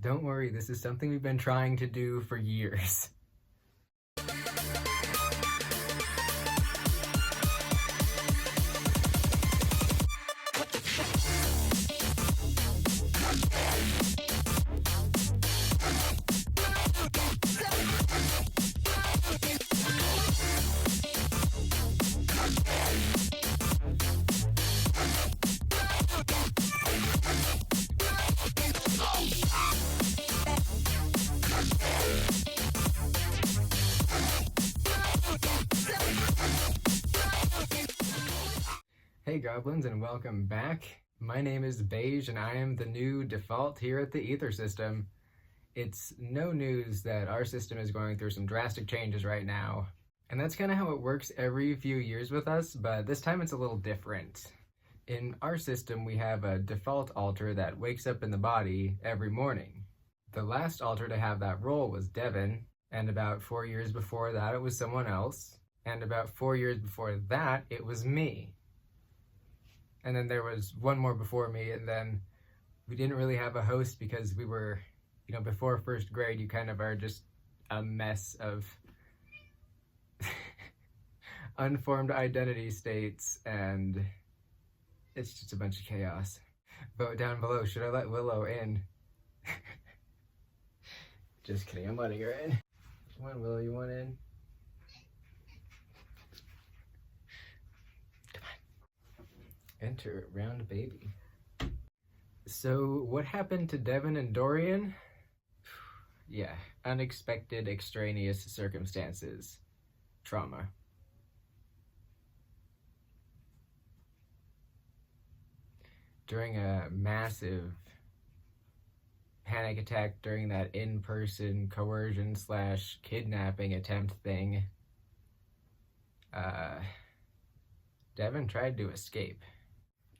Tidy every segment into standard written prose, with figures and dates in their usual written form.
Don't worry, this is something we've been trying to do for years. Hey Goblins, and welcome back. My name is Beige and I am the new default here at the Aether System. It's no news that our system is going through some drastic changes right now. And that's kind of how it works every few years with us, but this time it's a little different. In our system, we have a default alter that wakes up in the body every morning. The last alter to have that role was Devin, and about 4 years before that it was someone else, and about 4 years before that it was me. And then there was one more before me, and then we didn't really have a host because we were, before first grade, you kind of are just a mess of unformed identity states, and it's just a bunch of chaos. Vote down below, should I let Willow in? Just kidding, I'm letting her in. Come on, Willow, you want in? Enter round baby. So what happened to Devin and Dorian? Yeah, unexpected extraneous circumstances. Trauma. During a massive panic attack during that in-person coercion / kidnapping attempt thing, Devin tried to escape.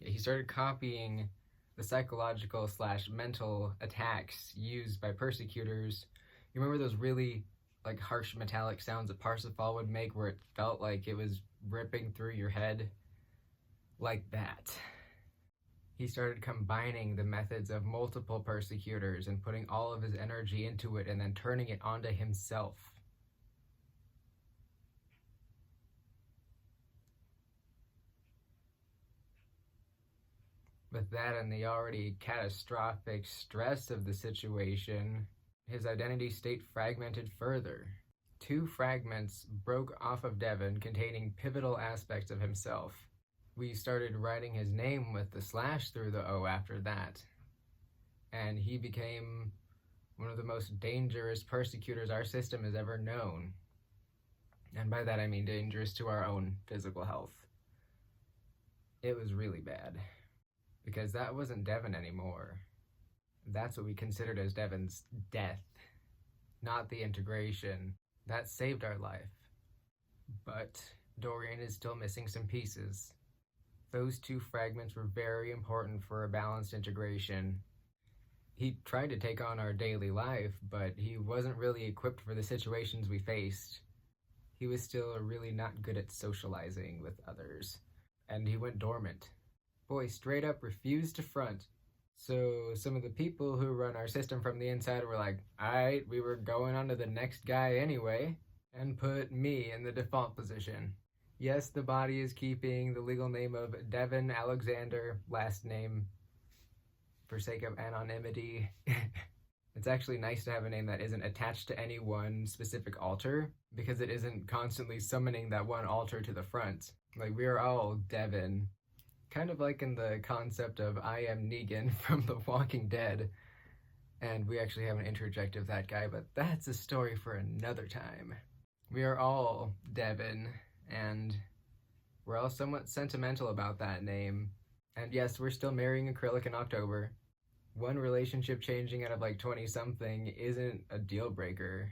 He started copying the psychological / mental attacks used by persecutors. You remember those really harsh metallic sounds that Parsifal would make where it felt like it was ripping through your head? Like that. He started combining the methods of multiple persecutors and putting all of his energy into it and then turning it onto himself. With that and the already catastrophic stress of the situation, his identity state fragmented further. 2 fragments broke off of Devin containing pivotal aspects of himself. We started writing his name with the / through the O after that. And he became one of the most dangerous persecutors our system has ever known. And by that I mean dangerous to our own physical health. It was really bad. Because that wasn't Devin anymore. That's what we considered as Devin's death, not the integration. That saved our life. But Dorian is still missing some pieces. Those 2 fragments were very important for a balanced integration. He tried to take on our daily life, but he wasn't really equipped for the situations we faced. He was still really not good at socializing with others, and he went dormant. Boy straight up refused to front. So some of the people who run our system from the inside were like, alright, we were going on to the next guy anyway, and put me in the default position. Yes, the body is keeping the legal name of Devin Alexander, last name for sake of anonymity. It's actually nice to have a name that isn't attached to any one specific altar, because it isn't constantly summoning that one altar to the front. We are all Devin. Kind of like in the concept of I am Negan from The Walking Dead. And we actually have an interject of that guy, but that's a story for another time. We are all Devin, and we're all somewhat sentimental about that name. And yes, we're still marrying Acrylic in October. One relationship changing out of 20-something isn't a deal breaker.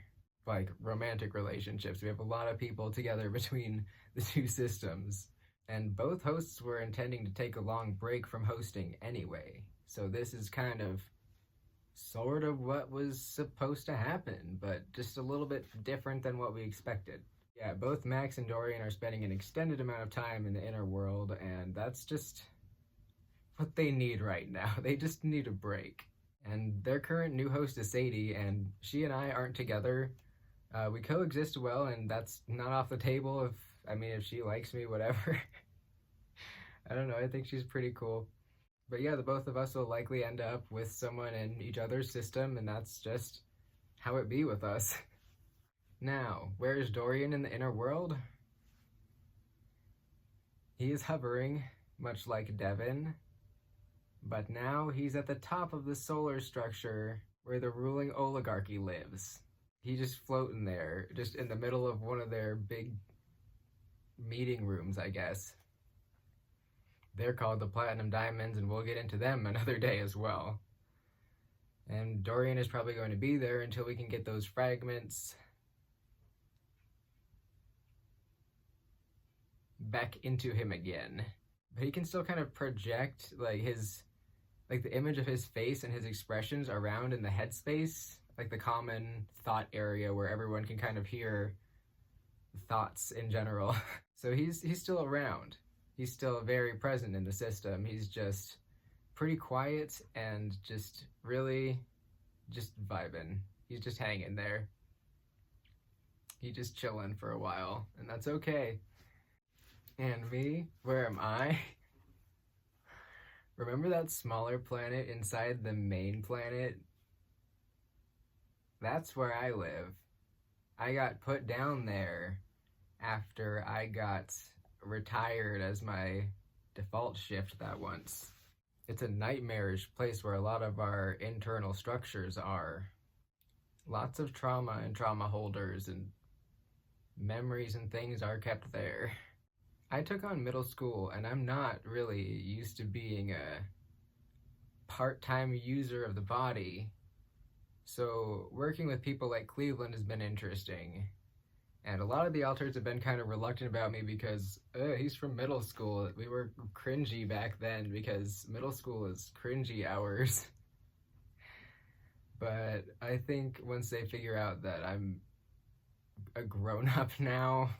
Romantic relationships. We have a lot of people together between the 2 systems. And both hosts were intending to take a long break from hosting anyway. So this is kind of sort of what was supposed to happen, but just a little bit different than what we expected. Yeah, both Max and Dorian are spending an extended amount of time in the inner world, and that's just what they need right now. They just need a break. And their current new host is Sadie, and she and I aren't together. We coexist well, and that's not off the table. If she likes me, whatever. I don't know, I think she's pretty cool. But yeah, the both of us will likely end up with someone in each other's system, and that's just how it be with us. Now, where is Dorian in the inner world? He is hovering, much like Devin, but now he's at the top of the solar structure where the ruling oligarchy lives. He's just floating there, just in the middle of one of their big meeting rooms, I guess. They're called the Platinum Diamonds, and we'll get into them another day as well. And Dorian is probably going to be there until we can get those fragments back into him again. But he can still kind of project the image of his face and his expressions around in the headspace, like the common thought area where everyone can kind of hear thoughts in general. So he's still around. He's still very present in the system. He's just pretty quiet and just really just vibing. He's just hanging there. He's just chilling for a while, and that's okay. And me, where am I? Remember that smaller planet inside the main planet? That's where I live. I got put down there after I got retired as my default shift that once. It's a nightmarish place where a lot of our internal structures are. Lots of trauma and trauma holders and memories and things are kept there. I took on middle school, and I'm not really used to being a part-time user of the body. So working with people like Cleveland has been interesting. And a lot of the alters have been kind of reluctant about me because he's from middle school. We were cringy back then because middle school is cringy hours. But I think once they figure out that I'm a grown-up now,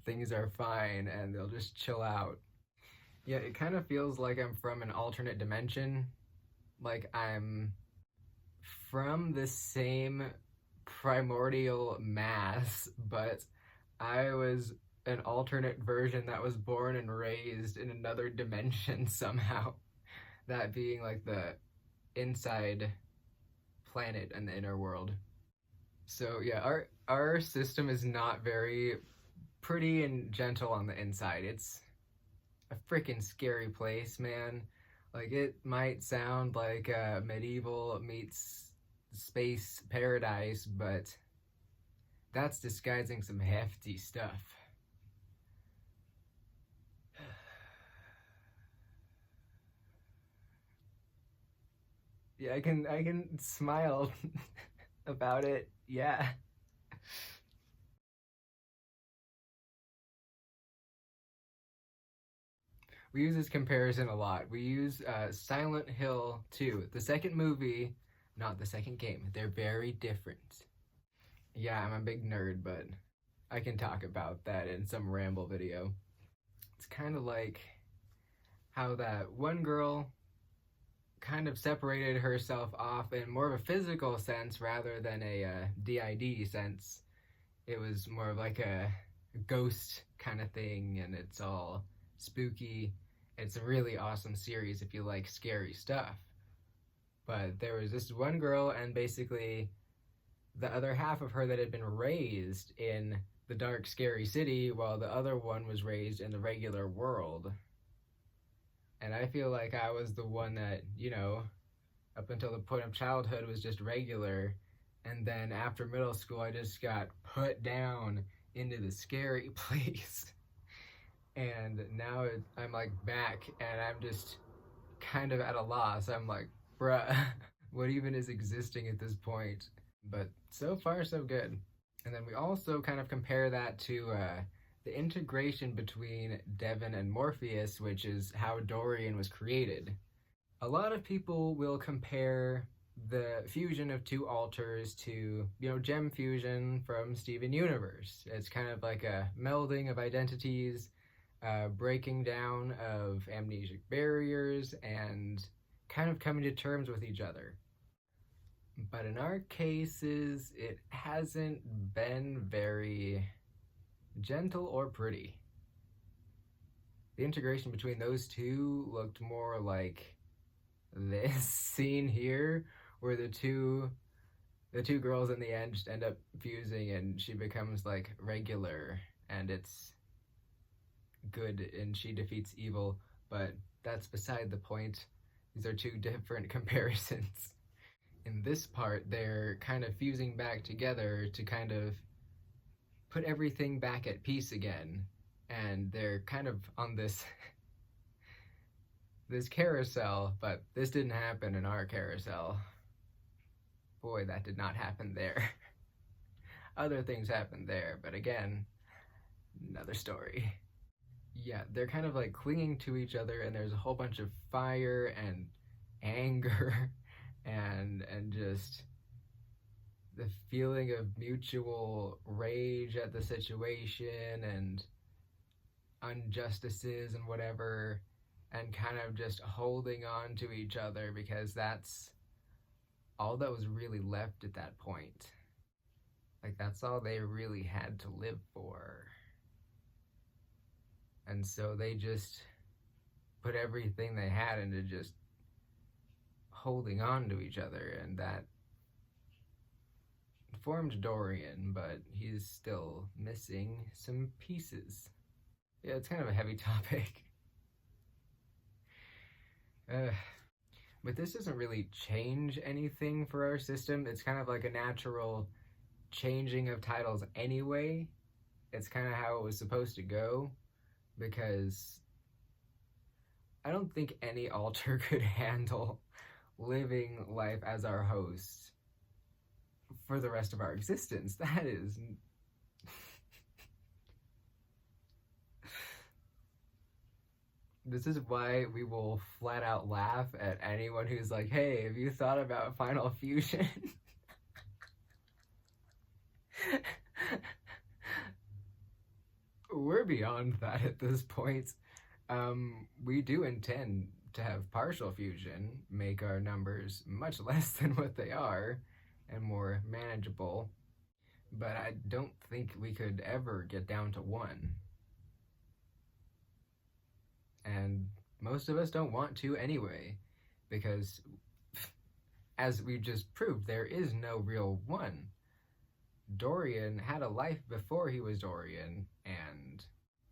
things are fine and they'll just chill out. Yeah, it kind of feels like I'm from an alternate dimension. Like I'm from the same primordial mass, but I was an alternate version that was born and raised in another dimension somehow. That being like the inside planet and the inner world. So yeah, our system is not very pretty and gentle on the inside. It's a freaking scary place, man. Like, it might sound like medieval meets space paradise, but that's disguising some hefty stuff. Yeah, I can smile about it. Yeah. We use this comparison a lot. We use Silent Hill 2, the second movie, not the second game. They're very different. Yeah, I'm a big nerd, but I can talk about that in some ramble video. It's kind of like how that one girl kind of separated herself off in more of a physical sense rather than a D.I.D. sense. It was more of like a ghost kind of thing, and it's all spooky. It's a really awesome series if you like scary stuff. But there was this one girl and basically the other half of her that had been raised in the dark, scary city while the other one was raised in the regular world. And I feel like I was the one that, up until the point of childhood was just regular. And then after middle school, I just got put down into the scary place. And now I'm like back and I'm just kind of at a loss. I'm like, bruh, what even is existing at this point? But so far, so good. And then we also kind of compare that to the integration between Devin and Morpheus, which is how Dorian was created. A lot of people will compare the fusion of two alters to, gem fusion from Steven Universe. It's kind of like a melding of identities, breaking down of amnesic barriers, and kind of coming to terms with each other. But in our cases, it hasn't been very gentle or pretty. The integration between those two looked more like this scene here, where the two girls in the end just end up fusing and she becomes like regular and it's good and she defeats evil, but that's beside the point. These are two different comparisons. In this part, they're kind of fusing back together to kind of put everything back at peace again, and they're kind of on this this carousel, but this didn't happen in our carousel. Boy, that did not happen there. Other things happened there, but again, another story. Yeah, they're kind of like clinging to each other, and there's a whole bunch of fire and anger and just the feeling of mutual rage at the situation and injustices and whatever, and kind of just holding on to each other because that's all that was really left at that point. Like, that's all they really had to live for. And so they just put everything they had into just holding on to each other, and that formed Dorian, but he's still missing some pieces. Yeah, it's kind of a heavy topic. But this doesn't really change anything for our system. It's kind of like a natural changing of titles anyway. It's kind of how it was supposed to go, because I don't think any alter could handle living life as our host for the rest of our existence. That is this is why we will flat out laugh at anyone who's like, hey, have you thought about final fusion? We're beyond that at this point. We do intend to have partial fusion, make our numbers much less than what they are and more manageable, but I don't think we could ever get down to 1. And most of us don't want to anyway, because as we just proved, there is no real 1. Dorian had a life before he was Dorian, and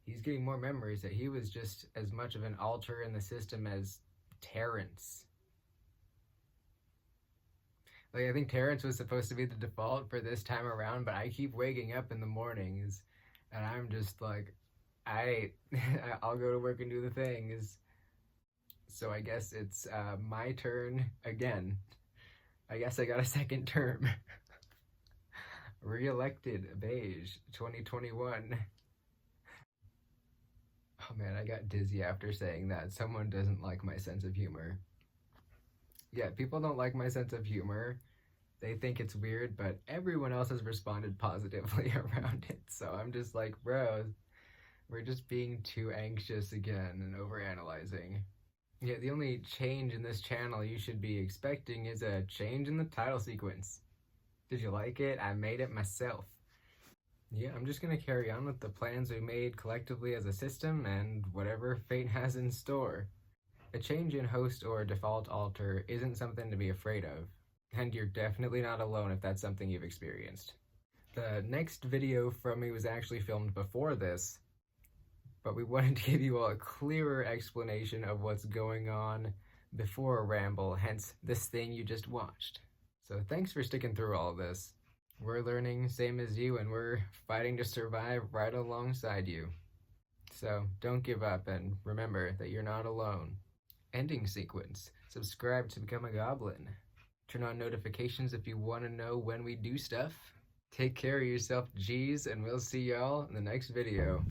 he's getting more memories that he was just as much of an alter in the system as Terrence. Like, I think Terrence was supposed to be the default for this time around, but I keep waking up in the mornings and I'm just like, I'll go to work and do the things. So I guess it's my turn again. I guess I got a second term. Re-elected Beige 2021. Oh man, I got dizzy after saying that. Someone doesn't like my sense of humor. Yeah, people don't like my sense of humor. They think it's weird, but everyone else has responded positively around it. So I'm just like, bro, we're just being too anxious again and overanalyzing. Yeah, the only change in this channel you should be expecting is a change in the title sequence. Did you like it? I made it myself. Yeah, I'm just gonna carry on with the plans we made collectively as a system and whatever fate has in store. A change in host or default alter isn't something to be afraid of, and you're definitely not alone if that's something you've experienced. The next video from me was actually filmed before this, but we wanted to give you all a clearer explanation of what's going on before a ramble, hence this thing you just watched. So thanks for sticking through all of this. We're learning, same as you, and we're fighting to survive right alongside you. So don't give up, and remember that you're not alone. Ending sequence. Subscribe to become a goblin. Turn on notifications if you want to know when we do stuff. Take care of yourself, G's, and we'll see y'all in the next video.